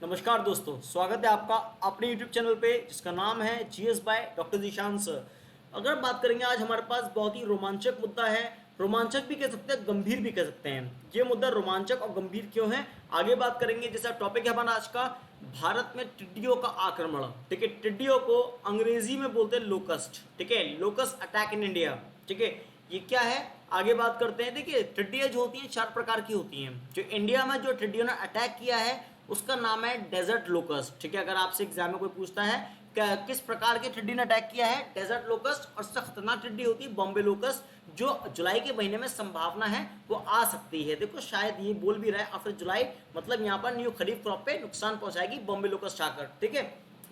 नमस्कार दोस्तों, स्वागत है आपका अपने YouTube चैनल पे जिसका नाम है GS by doctor Zeeshan sir. अगर बात करेंगे आज हमारे पास बहुत ही रोमांचक मुद्दा है। रोमांचक भी कह सकते हैं, गंभीर भी कह सकते हैं। ये मुद्दा रोमांचक और गंभीर क्यों है आगे बात करेंगे। जैसा टॉपिक है हमारा आज का, भारत में टिड्डियों का आक्रमण। ठीक है, टिड्डियों को अंग्रेजी में बोलते हैं लोकस्ट। ठीक है, लोकस्ट अटैक इन इंडिया। ठीक है, ये क्या है आगे बात करते हैं। देखिए, टिड्डियां जो होती हैं चार प्रकार की होती हैं। जो इंडिया में जो टिड्डियों ने अटैक किया है उसका नाम है डेजर्ट लोकस्ट। ठीक है, अगर आपसे एग्जाम में कोई पूछता है किस प्रकार के टिड्डी ने अटैक किया है, डेजर्ट लोकस्ट। और सबसे खतरनाक टिड्डी होती है बॉम्बे लोकस्ट, जो जुलाई के महीने में संभावना है वो आ सकती है। देखो शायद ये बोल भी रहा है आफ्टर जुलाई, मतलब यहाँ पर न्यू खरीफ क्रॉप पे नुकसान पहुंचाएगी बॉम्बे लोकस्ट आकर। ठीक है,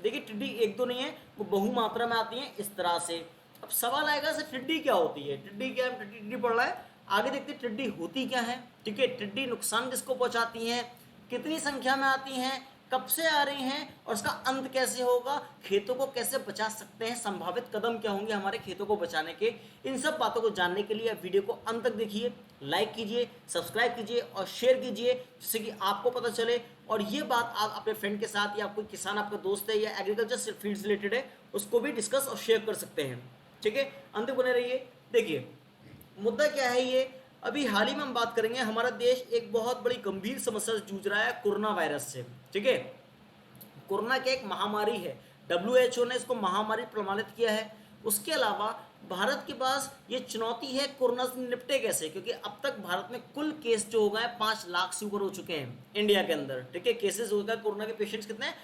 देखिए टिड्डी एक दो नहीं है, वो बहु मात्रा में आती है इस तरह से। अब सवाल आएगा सर टिड्डी क्या होती है, टिड्डी क्या है, टिड्डी पड़ रहा है। आगे देखते टिड्डी होती क्या है। ठीक है, टिड्डी नुकसान किसको पहुंचाती है, कितनी संख्या में आती हैं, कब से आ रही हैं और इसका अंत कैसे होगा, खेतों को कैसे बचा सकते हैं, संभावित कदम क्या होंगे हमारे खेतों को बचाने के। इन सब बातों को जानने के लिए आप वीडियो को अंत तक देखिए, लाइक कीजिए, सब्सक्राइब कीजिए और शेयर कीजिए जिससे कि आपको पता चले। और ये बात आप अपने फ्रेंड के साथ या कोई किसान आपका दोस्त है या एग्रीकल्चर फील्ड से रिलेटेड है उसको भी डिस्कस और शेयर कर सकते हैं। ठीक है, अंत तक बने रहिए। देखिए मुद्दा क्या है, ये अभी हाल ही में हम बात करेंगे। हमारा देश एक बहुत बड़ी गंभीर समस्या से जूझ रहा है, कोरोना वायरस से। ठीक है, कोरोना क्या एक महामारी है, WHO ने इसको महामारी प्रमाणित किया है। उसके अलावा भारत के पास ये चुनौती है कोरोना से निपटे कैसे, क्योंकि अब तक भारत में कुल केस जो हो गए 5 लाख से ऊपर हो चुके हैं इंडिया के अंदर। ठीक है, केसेस हो गए कोरोना के पेशेंट्स कितने हैं,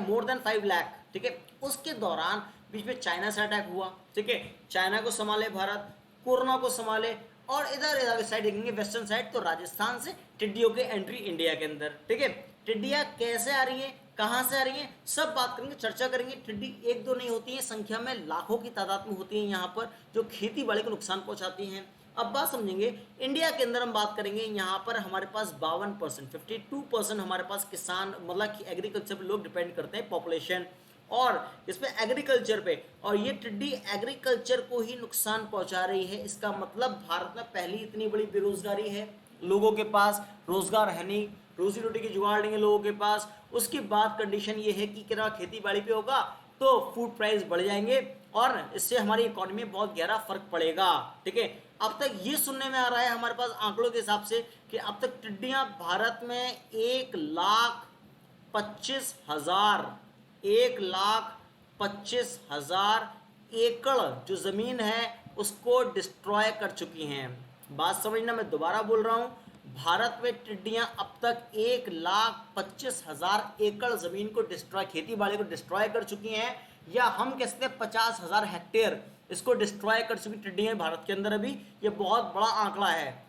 मोर देन 5 लाख। ठीक है, उसके दौरान बीच में चाइना से अटैक हुआ। ठीक है, चाइना को संभाले भारत, कोरोना को संभाले। और इधर साइड देखेंगे वेस्टर्न साइड, तो राजस्थान से टिड्डियों की एंट्री इंडिया के अंदर। ठीक है, टिड्डियां कैसे आ रही है, कहां से आ रही है, सब बात करेंगे, चर्चा करेंगे। टिड्डी एक दो नहीं होती है, संख्या में लाखों की तादाद में होती है यहाँ पर, जो खेती बाड़ी को नुकसान पहुंचाती हैं। अब बात समझेंगे, इंडिया के अंदर हम बात करेंगे। यहाँ पर हमारे पास 52%, 52% हमारे पास किसान मतलब कि एग्रीकल्चर पर लोग डिपेंड करते हैं, पॉपुलेशन और इसमें एग्रीकल्चर पे। और ये टिड्डी एग्रीकल्चर को ही नुकसान पहुंचा रही है। इसका मतलब भारत में पहली इतनी बड़ी बेरोजगारी है, लोगों के पास रोजगार है नहीं, रोजी रोटी की जुगाड़ नहीं है लोगों के पास। उसके बाद कंडीशन ये है कि क्या खेती बाड़ी पे होगा तो फूड प्राइस बढ़ जाएंगे और इससे हमारी इकोनॉमी में बहुत गहरा फर्क पड़ेगा। ठीक है, अब तक ये सुनने में आ रहा है हमारे पास आंकड़ों के हिसाब से कि अब तक टिड्डियां भारत में 1,25,000 एकड़ जो जमीन है उसको डिस्ट्रॉय कर चुकी हैं। बात समझना, मैं दोबारा बोल रहा हूं, भारत में टिड्डियां अब तक 1,25,000 एकड़ जमीन को डिस्ट्रॉय, खेती बाड़ी को डिस्ट्रॉय कर चुकी हैं, या हम कह सकते हैं 50,000 हेक्टेयर इसको डिस्ट्रॉय कर चुकी टिड्डियां भारत के अंदर। अभी ये बहुत बड़ा आंकड़ा है।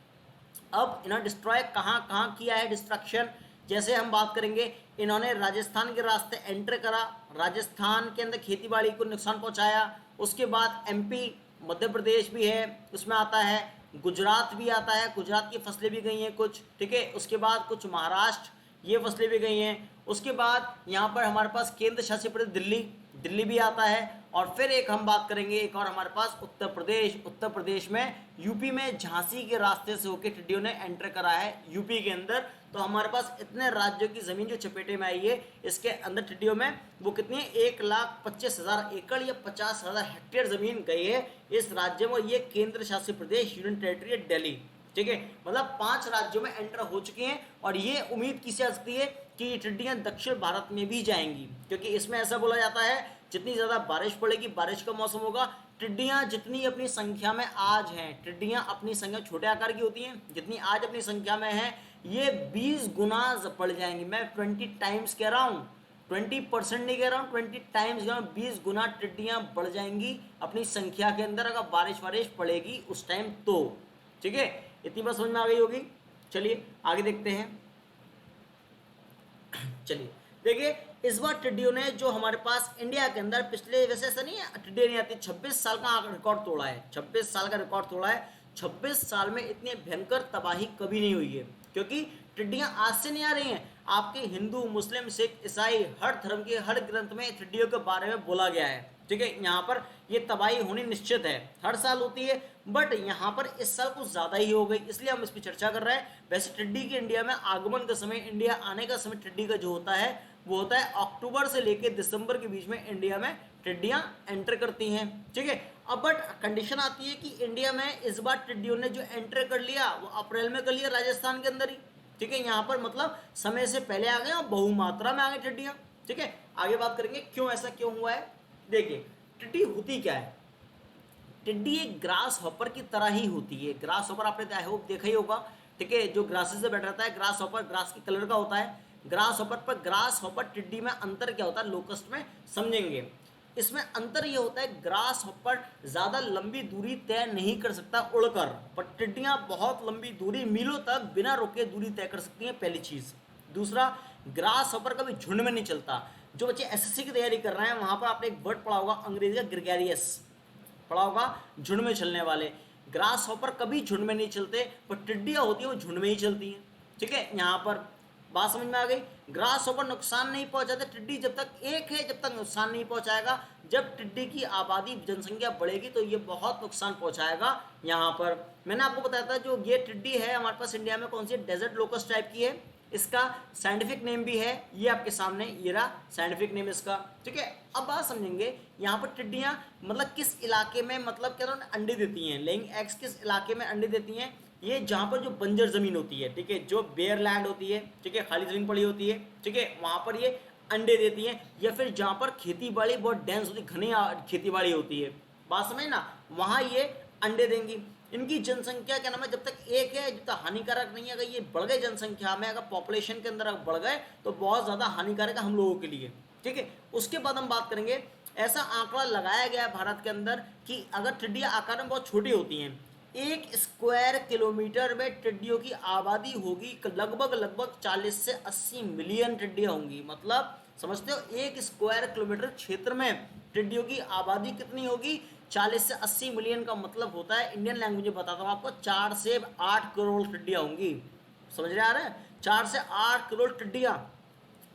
अब इन्होंने डिस्ट्रॉय कहाँ कहाँ किया है डिस्ट्रक्शन, जैसे हम बात करेंगे, इन्होंने राजस्थान के रास्ते एंटर करा, राजस्थान के अंदर खेतीबाड़ी को नुकसान पहुंचाया। उसके बाद MP, मध्य प्रदेश भी है उसमें आता है, गुजरात भी आता है, गुजरात की फसलें भी गई हैं कुछ। ठीक है, उसके बाद कुछ महाराष्ट्र, ये फसलें भी गई हैं। उसके बाद यहाँ पर हमारे पास केंद्र शासित प्रदेश दिल्ली भी आता है। और फिर एक हम बात करेंगे, एक और हमारे पास उत्तर प्रदेश में, यूपी में झांसी के रास्ते से होकर टिड्डियों ने एंटर करा है यूपी के अंदर। तो हमारे पास इतने राज्यों की जमीन जो चपेटे में आई है, इसके अंदर टिड्डियों में वो कितनी 1,25,000 एकड़ या 50,000 हेक्टेयर जमीन गई है इस राज्य में। ये केंद्र शासित प्रदेश यूनियन टेरिटरी है दिल्ली। ठीक है, मतलब 5 राज्यों में एंटर हो चुकी हैं। और ये उम्मीद की जा सकती है कि ये टिड्डियां दक्षिण भारत में भी जाएंगी, क्योंकि इसमें ऐसा बोला जाता है जितनी ज़्यादा बारिश पड़ेगी, बारिश का मौसम होगा, टिड्डियां जितनी अपनी संख्या में आज हैं, टिड्डियां अपनी संख्या छोटे आकार की होती हैं, जितनी आज अपनी संख्या में है ये 20 गुना बढ़ जाएंगी। मैं 20 टाइम्स कह रहा हूँ, 20% नहीं कह रहा हूँ, 20 टाइम्स कह रहा हूँ, 20 गुना टिड्डियां बढ़ जाएंगी अपनी संख्या के अंदर अगर बारिश पड़ेगी उस टाइम तो। ठीक है, इतनी बात समझ में आ गई होगी। चलिए आगे देखते हैं। चलिए देखिए, इस बार टिड्डियों ने जो हमारे पास इंडिया के अंदर पिछले, वैसे ऐसा नहीं है टिड्डियां नहीं आती, 26 साल का रिकॉर्ड तोड़ा है, 26 साल का रिकॉर्ड तोड़ा है। 26 साल में इतनी भयंकर तबाही कभी नहीं हुई है, क्योंकि टिड्डियां आज से नहीं आ रही हैं। आपके हिंदू, मुस्लिम, सिख, ईसाई हर धर्म के हर ग्रंथ में टिड्डियों के बारे में बोला गया है। ठीक है, यहाँ पर ये तबाही होनी निश्चित है, हर साल होती है, बट यहाँ पर इस साल कुछ ज़्यादा ही हो गई, इसलिए हम इस पर चर्चा कर रहे हैं। वैसे टिड्डी के इंडिया में आगमन का समय, इंडिया आने का समय टिड्डी का जो होता है वो होता है अक्टूबर से लेकर दिसंबर के बीच में इंडिया में टिड्डियाँ एंटर करती हैं। ठीक है, अब बट कंडीशन आती है कि इंडिया में इस बार टिड्डियों ने जो एंटर कर लिया वो अप्रैल में कर लिया राजस्थान के अंदर ही। ठीक है, यहाँ पर मतलब समय से पहले आ गए और बहुमात्रा में आ गई टिड्डियाँ। ठीक है, आगे बात करेंगे क्यों ऐसा क्यों हुआ है। देखिए, टिड्डी होती क्या है। टिड्डी एक ग्रास हॉपर की तरह ही होती है। ग्रास हॉपर आपने आई होप देखा ही होगा। ठीक है, जो ग्रासेस से बैठ रहता है, ग्रास हॉपर ग्रास की कलर का होता है। ग्रास हॉपर पर ग्रास हॉपर टिड्डी में अंतर क्या होता है लोकस्ट में समझेंगे। इसमें अंतर ये होता है, ग्रास हॉपर ज़्यादा लंबी दूरी तय नहीं कर सकता उड़कर, पर टिड्डियाँ बहुत लंबी दूरी मीलों तक बिना रुके दूरी तय कर सकती हैं, पहली चीज़। दूसरा, ग्रास हॉपर कभी झुंड में नहीं चलता। जो बच्चे एसएससी की तैयारी कर रहे हैं वहाँ पर आपने एक वर्ड पढ़ा होगा अंग्रेजी का, ग्रेगेरियस पढ़ा होगा, झुंड में चलने वाले। ग्रास हॉपर कभी झुंड में नहीं चलते, पर टिड्डियाँ होती हैं वो झुंड में ही चलती हैं। ठीक है, यहाँ पर बात समझ में आ गई। ग्रास हॉपर नुकसान नहीं पहुंचाते, टिड्डी जब तक एक है जब तक नुकसान नहीं पहुंचाएगा। जब टिड्डी की आबादी जनसंख्या बढ़ेगी तो ये बहुत नुकसान पहुंचाएगा। यहाँ पर मैंने आपको बताया था जो ये टिड्डी है हमारे पास इंडिया में कौन सी, डेजर्ट लोकस्ट टाइप की है। इसका साइंटिफिक नेम भी है, ये आपके सामने ये रहा साइंटिफिक नेम इसका। ठीक है, अब बात समझेंगे यहाँ पर टिड्डियाँ मतलब किस इलाके में, मतलब क्या अंडे देती हैं, लेइंग एग्स किस इलाके में अंडे देती हैं। ये जहाँ पर जो बंजर ज़मीन होती है, ठीक है, जो बेयर लैंड होती है, ठीक है, खाली ज़मीन पड़ी होती है, ठीक है, वहाँ पर ये अंडे देती हैं। या फिर जहाँ पर खेती बाड़ी बहुत डेंस होती है, घनी खेती बाड़ी होती है, बात समझ ना, वहाँ ये अंडे देंगी। इनकी जनसंख्या क्या नाम है, जब तक एक है जब तक हानिकारक नहीं है। अगर ये बढ़ गए जनसंख्या में, अगर पॉपुलेशन के अंदर अगर बढ़ गए तो बहुत ज़्यादा हानिकारक है हम लोगों के लिए। ठीक है, उसके बाद हम बात करेंगे, ऐसा आंकड़ा लगाया गया है भारत के अंदर कि अगर टिड्डियाँ आकार में बहुत छोटी होती हैं, 1 स्क्वायर किलोमीटर में टिड्डियों की आबादी होगी लगभग 40 से 80 मिलियन टिड्डियाँ होंगी। मतलब समझते हो, 1 स्क्वायर किलोमीटर क्षेत्र में टिड्डियों की आबादी कितनी होगी, 40 से 80 मिलियन का मतलब होता है, इंडियन लैंग्वेज में बताता हूँ आपको, 4 से 8 करोड़ टिड्डियाँ होंगी। समझ रहे आ रहे हैं, 4 से 8 करोड़ टिड्डियाँ।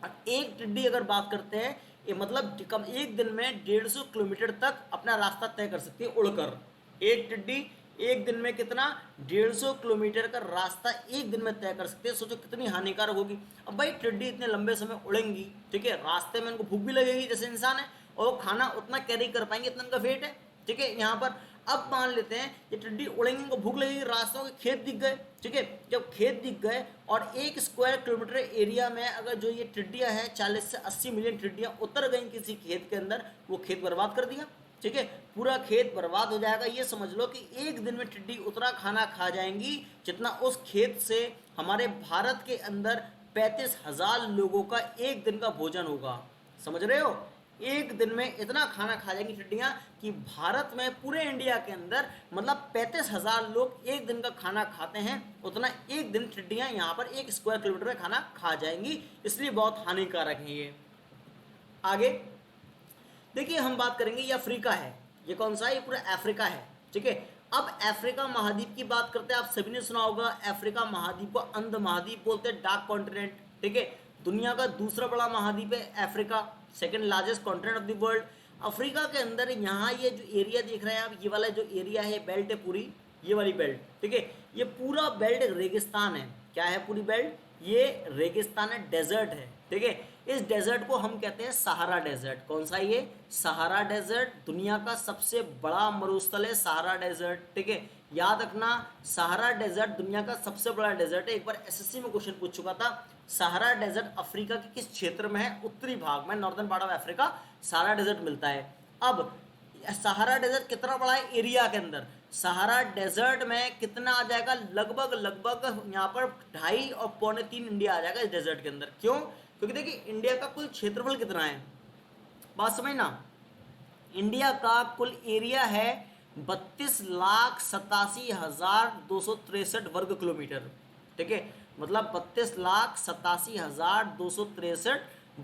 और एक टिड्डी अगर बात करते हैं, ये मतलब कम एक दिन में 150 किलोमीटर तक अपना रास्ता तय कर सकती है उड़कर। एक टिड्डी एक दिन में कितना, 150 किलोमीटर का रास्ता एक दिन में तय कर सकते हैं। सोचो कितनी हानिकारक होगी। अब भाई टिड्डी इतने लंबे समय उड़ेंगी, ठीक है, रास्ते में उनको भूख भी लगेगी जैसे इंसान है, और खाना उतना कैरी कर पाएंगे, इतना उनका वेट है। ठीक है, यहाँ पर अब मान लेते हैं ये टिड्डी उड़ेंगे, उनको भूख लगेगी, रास्तों के खेत दिख गए। ठीक है, जब खेत दिख गए और 1 स्क्वायर किलोमीटर एरिया में अगर जो ये टिड्डियाँ हैं 40 से 80 मिलियन टिड्डियाँ उतर गई किसी खेत के अंदर, वो खेत बर्बाद कर दिया। ठीक है, पूरा खेत बर्बाद हो जाएगा। ये समझ लो कि एक दिन में टिड्डी उतना खाना खा जाएंगी जितना उस खेत से हमारे भारत के अंदर 35,000 लोगों का एक दिन का भोजन होगा। समझ रहे हो, एक दिन में इतना खाना खा जाएंगी टिड्डियाँ कि भारत में पूरे इंडिया के अंदर मतलब 35,000 लोग एक दिन का खाना खाते हैं, उतना एक दिन टिड्डियाँ यहाँ पर 1 स्क्वायर किलोमीटर में खाना खा जाएंगी। इसलिए बहुत हानिकारक है ये। आगे देखिए, हम बात करेंगे ये अफ्रीका है। ये कौन सा है, ये पूरा अफ्रीका है। ठीक है, अब अफ्रीका महाद्वीप की बात करते हैं। आप सभी ने सुना होगा अफ्रीका महाद्वीप को अंध महाद्वीप बोलते हैं, डार्क कॉन्टिनेंट। ठीक है, दुनिया का दूसरा बड़ा महाद्वीप है Africa, second largest continent of the world. Africa के अंदर यहाँ ये जो एरिया देख रहे हैं आप, ये वाला जो एरिया है, बेल्ट है पूरी, ये वाली बेल्ट। ठीक है, ये पूरा बेल्ट रेगिस्तान है। क्या है पूरी बेल्ट, ये रेगिस्तान है, डेजर्ट है। ठीक है, इस डेजर्ट को हम कहते हैं सहारा डेजर्ट। कौन सा, ये सहारा डेजर्ट, दुनिया का सबसे बड़ा मरुस्थल है सहारा डेजर्ट। ठीक है, याद रखना, सहारा डेजर्ट दुनिया का सबसे बड़ा डेजर्ट है। एक बार एसएससी में क्वेश्चन पूछ चुका था, सहारा डेजर्ट अफ्रीका के किस क्षेत्र में है, उत्तरी भाग में, northern part of Africa Sahara desert मिलता है। अब सहारा डेजर्ट कितना बड़ा है एरिया के अंदर, सहारा डेजर्ट में कितना आ जाएगा, लगभग यहाँ पर 2.5 और 3.25 इंडिया आ जाएगा इस डेजर्ट के अंदर। क्यों, क्योंकि देखिए इंडिया का कुल क्षेत्रफल कितना है, बात समझना, इंडिया का कुल एरिया है 32,87,263 वर्ग किलोमीटर। ठीक है, मतलब 32,87,263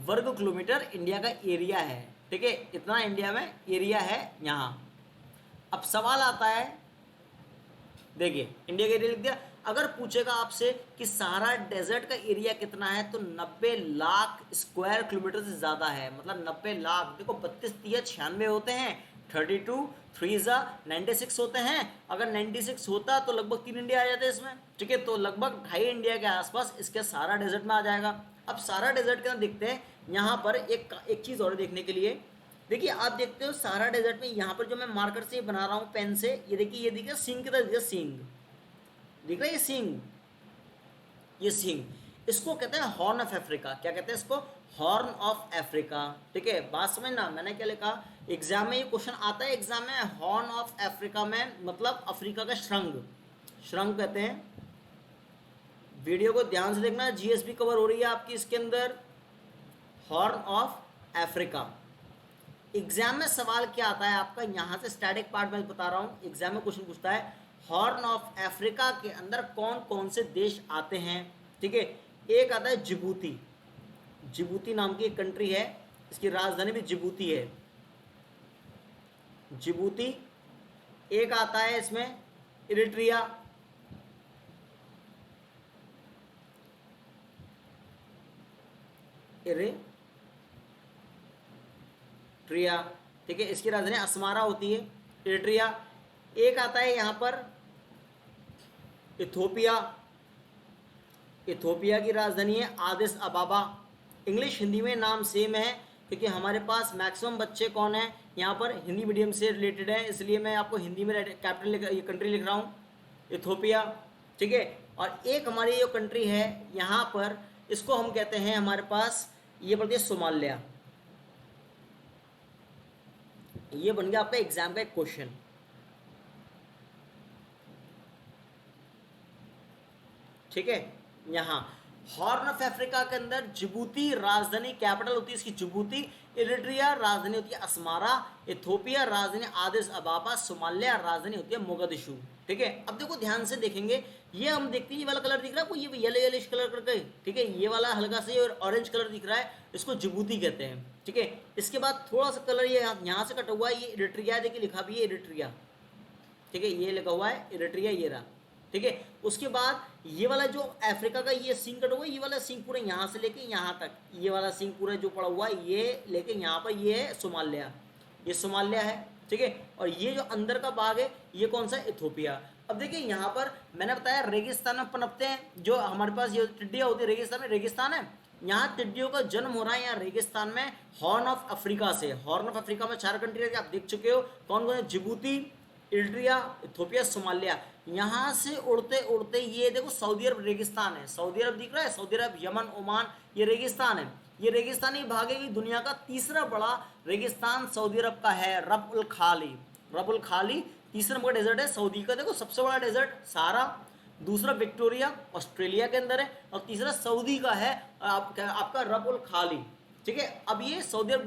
वर्ग किलोमीटर इंडिया का एरिया है। ठीक है, इतना इंडिया में एरिया है यहाँ। अब सवाल आता है, देखिए इंडिया का एरिया लिख दिया, अगर पूछेगा आपसे कि सहारा डेजर्ट का एरिया कितना है, तो 90 लाख स्क्वायर किलोमीटर से ज़्यादा है। मतलब 90 लाख, देखो 32 तिया 96 होते हैं, 32 3 ज़ा 96 होते हैं। अगर 96 होता तो लगभग 3 इंडिया आ जाते इसमें, ठीक है। तो लगभग 2.5 इंडिया के आसपास इसके सहारा डेजर्ट में आ जाएगा। अब सहारा डेजर्ट के अंदर देखते हैं, यहाँ पर एक चीज़ और देखने के लिए, देखिए आप देखते हो सहारा डेजर्ट में यहाँ पर जो मैं मार्कर से बना रहा हूँ पेन से, ये देखिए, ये देखिए सींग की तरह दिखा, सींग दिख रहा है, ये सींग, ये सींग, इसको कहते हैं हॉर्न ऑफ अफ्रीका। क्या कहते हैं इसको? हॉर्न ऑफ अफ्रीका, ठीक है। बात समझना, मैंने क्या लिखा, एग्जाम में ये क्वेश्चन आता है, एग्जाम में हॉर्न ऑफ अफ्रीका में मतलब अफ्रीका का श्रृंग, श्रृंग कहते हैं। वीडियो को ध्यान से देखना, जीएस भी कवर हो रही है आपकी इसके अंदर। हॉर्न ऑफ अफ्रीका, एग्जाम में सवाल क्या आता है आपका, यहाँ से स्टैटिक पार्ट में बता रहा हूँ, एग्जाम में क्वेश्चन पूछता है हॉर्न ऑफ अफ्रीका के अंदर कौन कौन से देश आते हैं, ठीक है। एक आता है जिबूती, जिबूती नाम की एक कंट्री है, इसकी राजधानी भी जिबूती है, जिबूती। एक आता है इसमें इरिट्रिया, इरिट्रिया, ठीक है, इसकी राजधानी अस्मारा होती है, इरिट्रिया। एक आता है यहाँ पर इथोपिया, इथोपिया की राजधानी है आदिस अबाबा। इंग्लिश हिंदी में नाम सेम है, क्योंकि हमारे पास मैक्सिमम बच्चे कौन है यहाँ पर हिंदी मीडियम से रिलेटेड है, इसलिए मैं आपको हिंदी में कैपिटल ये कंट्री लिख रहा हूँ, इथोपिया, ठीक है। और एक हमारी जो कंट्री है यहाँ पर, इसको हम कहते हैं हमारे पास, ये बोलते हैं सोमालिया। ये बन गया आपका एग्जाम का एक क्वेश्चन, ठीक है। यहाँ हॉर्न ऑफ अफ्रीका के अंदर जिबूती राजधानी, कैपिटल होती है इसकी जिबूती, इरिट्रिया राजधानी होती है अस्मारा, इथोपिया राजधानी आदिस अबाबा, सोमालिया राजधानी होती है मोगादिशु, ठीक है। अब देखो ध्यान से देखेंगे, ये हम देखते हैं, ये वाला कलर दिख रहा है कोई, ये येलो येलोइश कलर करके, ठीक है, ये वाला हल्का सा ये ऑरेंज कलर दिख रहा है, इसको जिबूती कहते हैं, ठीक है। इसके बाद थोड़ा सा कलर ये यहाँ से कटा हुआ है, ये इरिट्रिया, देखिए लिखा भी है इरिट्रिया, ठीक है, ये लिखा हुआ है इरिट्रिया, ये रहा, ठीक है। उसके बाद ये वाला जो अफ्रीका का ये सींग कटा हुआ है, ये वाला सींग पूरा यहाँ से लेके यहाँ तक, ये वाला सींग पूरा जो पड़ा हुआ है ये लेके यहाँ पर, ये है सोमालिया, ये सोमालिया है, ठीक है। और ये जो अंदर का भाग है ये कौन सा है? इथोपिया। अब देखिए यहाँ पर मैंने बताया रेगिस्तान में पनपते हैं, जो हमारे पास ये टिड्डियाँ होती है रेगिस्तान में, रेगिस्तान है, यहाँ टिड्डियों का जन्म हो रहा है यहाँ रेगिस्तान में, हॉर्न ऑफ अफ्रीका से। हॉर्न ऑफ अफ्रीका में 4 कंट्री आप देख चुके हो, कौन कौन है? Djibouti, Eritrea, Ethiopia, Somalia. यहाँ से उड़ते उड़ते ये देखो सऊदी अरब रेगिस्तान है, सऊदी अरब दिख रहा है, सऊदी अरब, यमन, ओमान, ये रेगिस्तान है। ये रेगिस्तानी भाग है कि दुनिया का तीसरा बड़ा रेगिस्तान सऊदी अरब का है, रब उल खाली, रब उल खाली तीसरा नंबर डेजर्ट है सऊदी का। देखो सबसे बड़ा डेजर्ट सहारा, दूसरा विक्टोरिया ऑस्ट्रेलिया के अंदर है, और तीसरा सऊदी का है आपका रब उल खाली, ठीक है। अब ये सऊदी अरब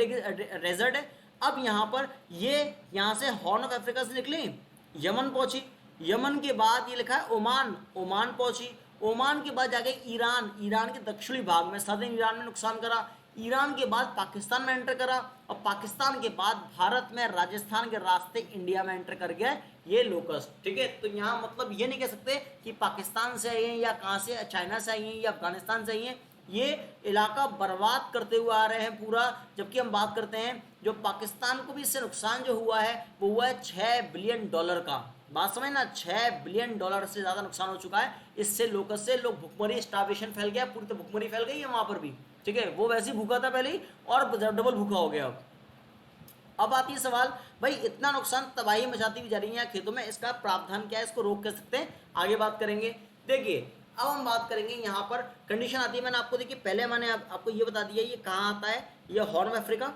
डेजर्ट है। अब यहाँ पर ये यहाँ से हॉर्न ऑफ अफ्रीका से निकली, यमन पहुंची, यमन के बाद ये लिखा है ओमान, ओमान पहुंची, ओमान के बाद जाके ईरान, ईरान के दक्षिणी भाग में सदर्न ईरान में नुकसान करा, ईरान के बाद पाकिस्तान में एंटर करा, और पाकिस्तान के बाद भारत में राजस्थान के रास्ते इंडिया में एंटर कर गया ये लोकस्ट, ठीक है। तो यहाँ मतलब ये नहीं कह सकते कि पाकिस्तान से आई हैं या कहाँ से, चाइना से आई हैं या अफगानिस्तान से आई हैं, ये इलाका बर्बाद करते हुए आ रहे हैं पूरा। जबकि हम बात करते हैं जो पाकिस्तान को भी इससे नुकसान जो हुआ है वो हुआ है $6 बिलियन का। बात समझ ना, $6 बिलियन से ज़्यादा नुकसान हो चुका है इससे, लोकस से। लोग भुखमरी, स्टार्वेशन फैल गया, पूरी तो भुखमरी फैल गई है वहाँ पर भी, ठीक है। वो वैसे ही भूखा था पहले ही, और डबल भूखा हो गया। अब आती है सवाल, भाई इतना नुकसान, तबाही मचाती हुई जा रही है खेतों में, इसका प्रावधान क्या है, इसको रोक कर सकते हैं, आगे बात करेंगे। देखिए अब हम बात करेंगे यहाँ पर कंडीशन आती है, मैंने आपको देखिए पहले मैंने आपको ये बता दिया ये कहाँ आता है, ये horn of Africa,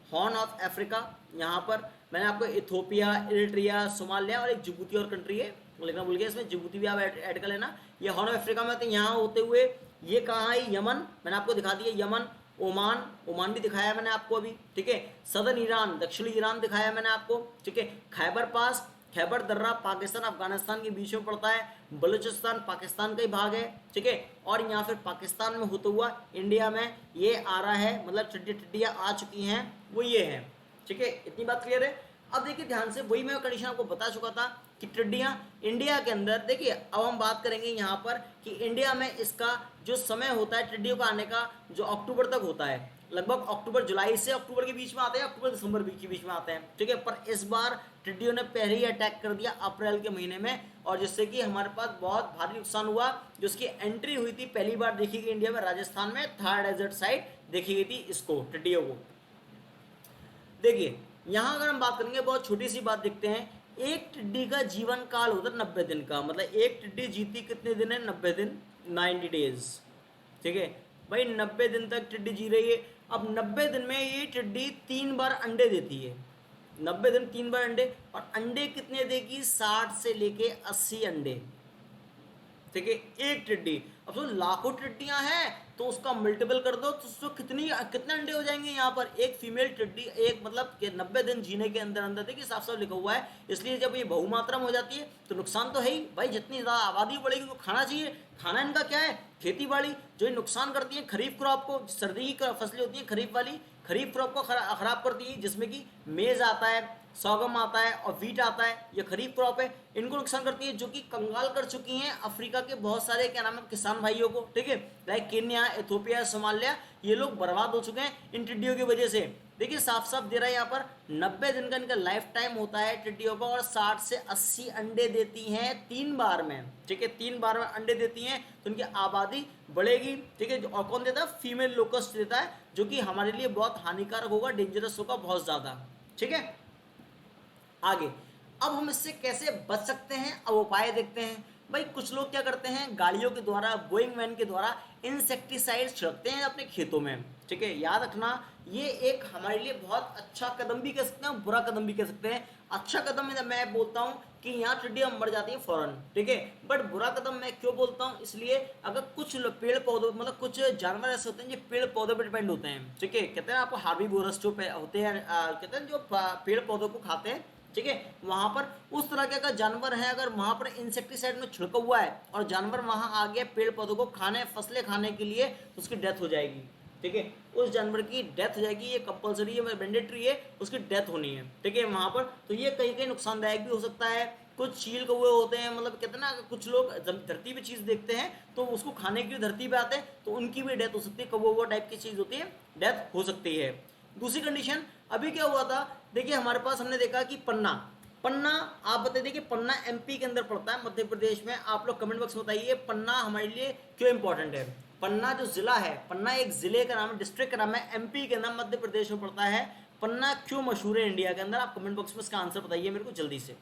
horn of Africa. यहाँ पर मैंने आपको इथोपिया, इरिट्रिया, सोमालिया और एक जिबूती और कंट्री है, लिखना भूल गया, इसमें जिबूती भी आप ऐड कर लेना। ये हॉर्न ऑफ अफ्रीका में, तो यहाँ होते हुए ये कहाँ है, यमन, मैंने आपको दिखा दिया यमन, ओमान, ओमान भी दिखाया मैंने आपको अभी, ठीक है। सदर्न ईरान, दक्षिणी ईरान दिखाया मैंने आपको, ठीक है। खैबर पास, खैबर दर्रा पाकिस्तान अफगानिस्तान के बीच में पड़ता है, बलूचिस्तान पाकिस्तान का ही भाग है, ठीक है। और यहाँ फिर पाकिस्तान में होता हुआ इंडिया में ये आ रहा है, मतलब टिड्डियाँ आ चुकी हैं, वो ये है, ठीक है। इतनी बात क्लियर है। अब देखिए ध्यान से, वही मैं कंडीशन आपको बता चुका था कि टिड्डियां इंडिया के अंदर, देखिए अब हम बात करेंगे यहाँ पर कि इंडिया में इसका जो समय होता है टिड्डियों का आने का, जो अक्टूबर तक होता है, लगभग अक्टूबर, जुलाई से अक्टूबर के बीच में आते हैं, अक्टूबर दिसंबर के बीच में आते हैं, ठीक है। पर इस बार टिड्डियों ने पहले ही अटैक कर दिया अप्रैल के महीने में, और जिससे कि हमारे पास बहुत भारी नुकसान हुआ। जो उसकी एंट्री हुई थी पहली बार देखी गई इंडिया में, राजस्थान में थार डेजर्ट साइड देखी गई थी इसको, टिड्डियों को। देखिए यहाँ अगर हम बात करेंगे, बहुत छोटी सी बात देखते हैं, एक टिड्डी का जीवन काल होता है 90 दिन का, मतलब एक टिड्डी जीती कितने दिन है, 90 दिन, 90 डेज, ठीक है भाई, 90 दिन तक टिड्डी जी रही है। अब 90 दिन में ये टिड्डी 3 बार अंडे देती है, 90 दिन 3 बार अंडे, और अंडे कितने देगी, 60 से लेके 80 अंडे, ठीक है, एक टिड्डी। अब तो लाखों टिड्डियां हैं तो उसका मल्टीपल कर दो तो उसको कितने अंडे हो जाएंगे यहाँ पर, एक फीमेल टिड्डी, एक मतलब कि 90 दिन जीने के अंदर अंदर, देखिए साफ साफ लिखा हुआ है। इसलिए जब ये बहुमात्रा में हो जाती है तो नुकसान तो है ही भाई, जितनी ज़्यादा आबादी बढ़ेगी तो खाना चाहिए। खाना इनका क्या है, खेती बाड़ी, जो ये नुकसान करती है खरीफ क्रॉप को, सर्दी की फसलें होती हैं खरीफ वाली, खरीफ क्रॉप को खराब करती है, जिसमें कि मेज आता है, सोगम आता है और वीट आता है, ये खरीफ क्रॉप है, इनको नुकसान करती है, जो कि कंगाल कर चुकी हैं अफ्रीका के बहुत सारे क्या नाम है किसान भाइयों को, ठीक है, लाइक केन्या, इथोपिया, सोमालिया, ये लोग बर्बाद हो चुके हैं इन टिड्डियों की वजह से। देखिए साफ साफ दे रहा है यहाँ पर 90 दिन का इनका लाइफ टाइम होता है टिड्डियों का, और 60 से 80 अंडे देती हैं 3 बार में, ठीक है, 3 बार में अंडे देती हैं, तो उनकी आबादी बढ़ेगी, ठीक है। और कौन देता है, फीमेल लोकस्ट देता है, जो कि हमारे लिए बहुत हानिकारक होगा, डेंजरस होगा बहुत ज़्यादा, ठीक है। आगे अब हम इससे कैसे बच सकते हैं, अब उपाय देखते हैं। भाई कुछ लोग क्या करते हैं, गाड़ियों के द्वारा, गोइंग वैन के द्वारा इंसेक्टिसाइड छिड़कते हैं अपने खेतों में, ठीक है। याद रखना ये एक हमारे लिए बहुत अच्छा कदम भी कह सकते हैं, बुरा कदम भी कह सकते हैं। अच्छा कदम है मैं बोलता हूँ कि यहाँ टिड्डियाँ मर जाती हैं फौरन, ठीक है, बट बुरा कदम मैं क्यों बोलता हूँ, इसलिए अगर कुछ पेड़ पौधों, मतलब कुछ जानवर ऐसे होते हैं जो पेड़ पौधों पर डिपेंड होते हैं, ठीक है, कहते हैं आपको हार्बीवोरस जो होते हैं, कहते हैं जो पेड़ पौधों को खाते हैं, ठीक है, वहां पर उस तरह के अगर जानवर है, अगर वहां पर इंसेक्टिसाइड में छिड़का हुआ है और जानवर वहां आ गया पेड़ पौधों को खाने, फसलें खाने के लिए, तो उसकी डेथ हो जाएगी, ठीक है, उस जानवर की डेथ हो जाएगी, ये कंपलसरी है, मैंडेटरी है, उसकी डेथ होनी है, ठीक है, वहां पर। तो ये कहीं कहीं नुकसानदायक भी हो सकता है। कुछ चील कौवे होते हैं, मतलब कितना कुछ लोग धरती पे चीज़ देखते हैं तो उसको खाने के लिए धरती पे आते हैं, तो उनकी भी डेथ हो सकती है, कौवा टाइप की चीज़ होती है, डेथ हो सकती है। दूसरी कंडीशन, अभी क्या हुआ था, देखिए हमारे पास हमने देखा कि पन्ना, पन्ना आप बता देखिए, पन्ना एमपी के अंदर पड़ता है, मध्य प्रदेश में। आप लोग कमेंट बॉक्स में बताइए पन्ना हमारे लिए क्यों इंपॉर्टेंट है। पन्ना जो जिला है, पन्ना एक जिले का नाम है, डिस्ट्रिक्ट का नाम है, एमपी के नाम, मध्य प्रदेश में पड़ता है। पन्ना क्यों मशहूर है इंडिया के अंदर, आप कमेंट बॉक्स में इसका आंसर बताइए मेरे को जल्दी से।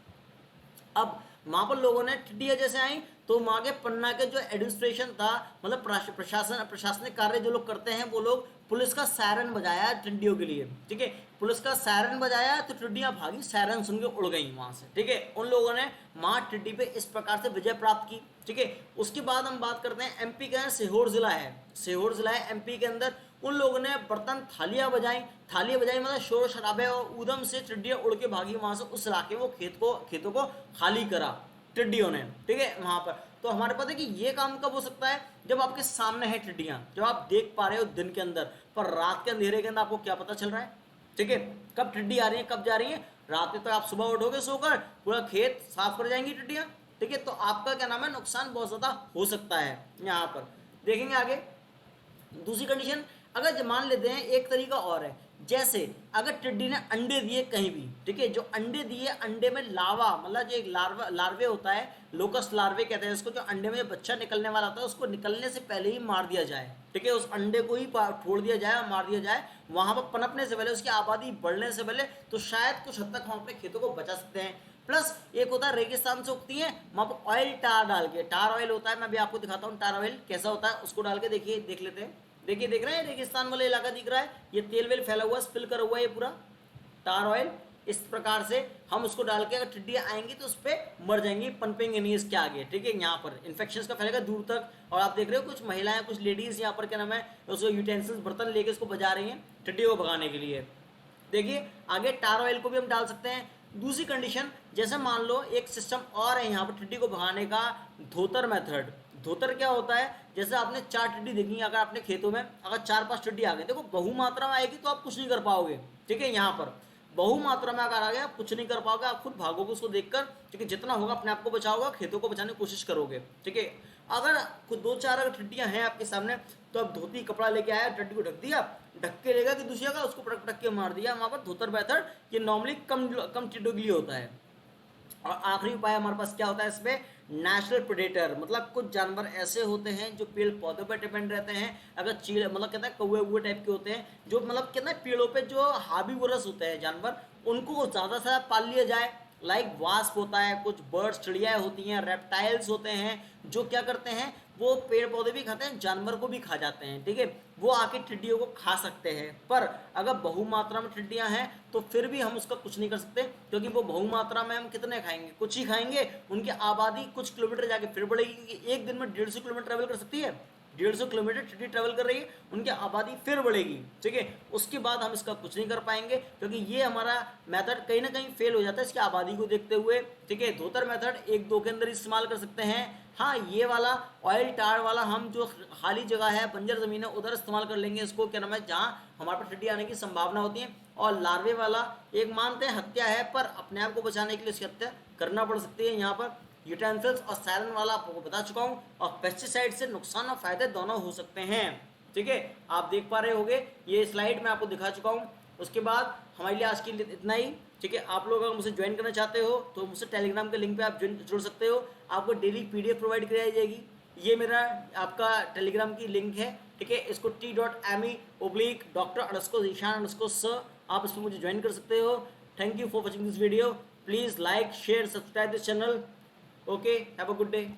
अब वहाँ पर लोगों ने टिड्डियाँ जैसे आई तो वहाँ के पन्ना के जो एडमिनिस्ट्रेशन था, मतलब प्रशासनिक कार्य जो लोग करते हैं, वो लोग पुलिस का सायरन बजाया टिड्डियों के लिए, ठीक है, पुलिस का सायरन बजाया तो टिड्डियाँ भागी, सायरन सुन के उड़ गई वहाँ से, ठीक है। उन लोगों ने माँ टिड्डी पे इस प्रकार से विजय प्राप्त की, ठीक है। उसके बाद हम बात करते हैं एमपी के, सीहोर जिला है, सीहोर जिला है एमपी के अंदर। उन लोगों ने बर्तन थालियाँ बजाई, थालियाँ बजाई मतलब शोर शराबे और ऊधम से टिड्डियाँ उड़ के भागी वहाँ से, उस इलाके में खेतों को खाली करा टिड्डियों ने, ठीक है, वहाँ पर। तो हमारे पास है कि ये काम कब हो सकता है, जब आपके सामने है टिड्डियाँ, जब आप देख पा रहे हो दिन के अंदर, पर रात के अंधेरे के अंदर आपको क्या पता चल रहा है, ठीक है, कब टिड्डी आ रही है, कब जा रही है। रात में तो आप सुबह उठोगे सोकर, पूरा खेत साफ कर जाएंगी टिड्डियाँ, ठीक है, तो आपका क्या नाम है, नुकसान बहुत ज़्यादा हो सकता है। यहाँ पर देखेंगे आगे दूसरी कंडीशन, अगर मान लेते हैं एक तरीका और है, जैसे अगर टिड्डी ने अंडे दिए कहीं भी, ठीक है, जो अंडे दिए, अंडे में लावा, मतलब जो एक लार्वे होता है, लोकस्ट लार्वे कहते हैं इसको, जो अंडे में बच्चा निकलने वाला होता है, उसको निकलने से पहले ही मार दिया जाए, ठीक है, उस अंडे को ही छोड़ दिया जाए, मार दिया जाए, वहां पर पनपने से पहले, उसकी आबादी बढ़ने से पहले, तो शायद कुछ हद तक हम अपने खेतों को बचा सकते हैं। प्लस एक होता है रेगिस्तान से उगती है, वहां पर ऑयल, टार डाल के, टार ऑयल होता है, मैं भी आपको दिखाता हूँ टार ऑयल कैसा होता है, उसको डाल के देखिए, देख लेते हैं। देखिए देख रहे हैं रेगिस्तान वाला इलाका दिख रहा है, ये तेल वेल फैला हुआ, स्पिल करा हुआ है, ये पूरा टार ऑयल, इस प्रकार से हम उसको डाल के, अगर टिड्डियाँ आएंगी तो उस पर मर जाएंगी, पनपेंगे नहीं इसके आगे, ठीक है। यहाँ पर इन्फेक्शन का फैलेगा दूर तक, और आप देख रहे हो कुछ महिलाएं, कुछ लेडीज यहाँ पर क्या नाम है, उसको यूटेंसिल्स, बर्तन लेके उसको बजा रही हैं टिड्डियों को भगाने के लिए। देखिए आगे टार ऑयल को भी हम डाल सकते हैं। दूसरी कंडीशन, जैसे मान लो एक सिस्टम और है यहाँ पर टिड्डी को भगाने का, धोतर मेथड। धोतर क्या होता है, जैसे आपने 4 टिड्डी देखी, अगर आपने खेतों में अगर 4-5 टिड्डी आ गई, देखो बहु मात्रा में आएगी तो आप कुछ नहीं कर पाओगे, ठीक है। यहाँ पर बहु मात्रा में अगर आ गया, आप कुछ नहीं कर पाओगे, आप खुद भागोगे उसको देखकर, ठीक है। जितना होगा अपने आप को बचाओगे, खेतों को बचाने की कोशिश करोगे, ठीक है। अगर कुछ दो चार अगर टिड्डियां हैं आपके सामने, तो आप धोती कपड़ा लेके आया, टिड्डी को ढक दिया, ढक के लेगा कि दूसरी जगह उसको पटक पटक के मार दिया। वहां पर धोतर बेहतर, ये नॉर्मली कम कम टिड्डियों के लिए होता है। और आखिरी उपाय हमारे पास क्या होता है इसमें, नेचुरल प्रेडेटर, मतलब कुछ जानवर ऐसे होते हैं जो पेड़ पौधों पर डिपेंड रहते हैं। अगर चीड़ मतलब कहते हैं कौवे उवे टाइप के होते हैं, जो मतलब कहते हैं पेड़ों पे जो हार्बीवोरस होते हैं जानवर, उनको ज़्यादा से ज़्यादा पाल लिया जाए। लाइक वास्प होता है, कुछ बर्ड्स चिड़ियाएँ होती हैं, रेप्टाइल्स होते हैं, जो क्या करते हैं वो पेड़ पौधे भी खाते हैं, जानवर को भी खा जाते हैं, ठीक है। वो आके टिड्डियों को खा सकते हैं। पर अगर बहुमात्रा में टिड्डियां हैं तो फिर भी हम उसका कुछ नहीं कर सकते, क्योंकि वो बहुमात्रा में हम कितने खाएंगे, कुछ ही खाएंगे। उनकी आबादी कुछ किलोमीटर जाके फिर बढ़ेगी, क्योंकि एक दिन में 150 किलोमीटर ट्रैवल कर सकती है। 150 किलोमीटर टिड्डी ट्रैवल कर रही है, उनकी आबादी फिर बढ़ेगी, ठीक है। उसके बाद हम इसका कुछ नहीं कर पाएंगे, क्योंकि ये हमारा मेथड कहीं ना कहीं फेल हो जाता है इसकी आबादी को देखते हुए, ठीक है। धोतर मेथड 1-2 के अंदर इस्तेमाल कर सकते हैं। हाँ, ये वाला ऑयल टार वाला हम जो खाली जगह है, बंजर ज़मीन है, उधर इस्तेमाल कर लेंगे इसको, क्या नाम है, जहाँ हमारे पास टिड्डी आने की संभावना होती है। और लार्वे वाला एक मानते हैं हत्या है, पर अपने आप को बचाने के लिए इसकी हत्या करना पड़ सकती है। यहाँ पर यूटेंसिल्स और सायरन वाला आपको बता चुका हूँ। और पेस्टिसाइड से नुकसान और फायदे दोनों हो सकते हैं, ठीक है। आप देख पा रहे होगे, ये स्लाइड मैं आपको दिखा चुका हूँ। उसके बाद हमारे लिए आज के लिए इतना ही, ठीक है। आप लोग अगर मुझसे ज्वाइन करना चाहते हो तो मुझसे टेलीग्राम के लिंक पे आप जुड़ सकते हो। आपको डेली PDF प्रोवाइड कराई जाएगी। ये मेरा आपका टेलीग्राम की लिंक है, ठीक है। इसको t.me/Dr_Zishan_sir, आप इसमें मुझे ज्वाइन कर सकते हो। Thank you for watching this video. Please like share subscribe this channel. Okay, have a good day.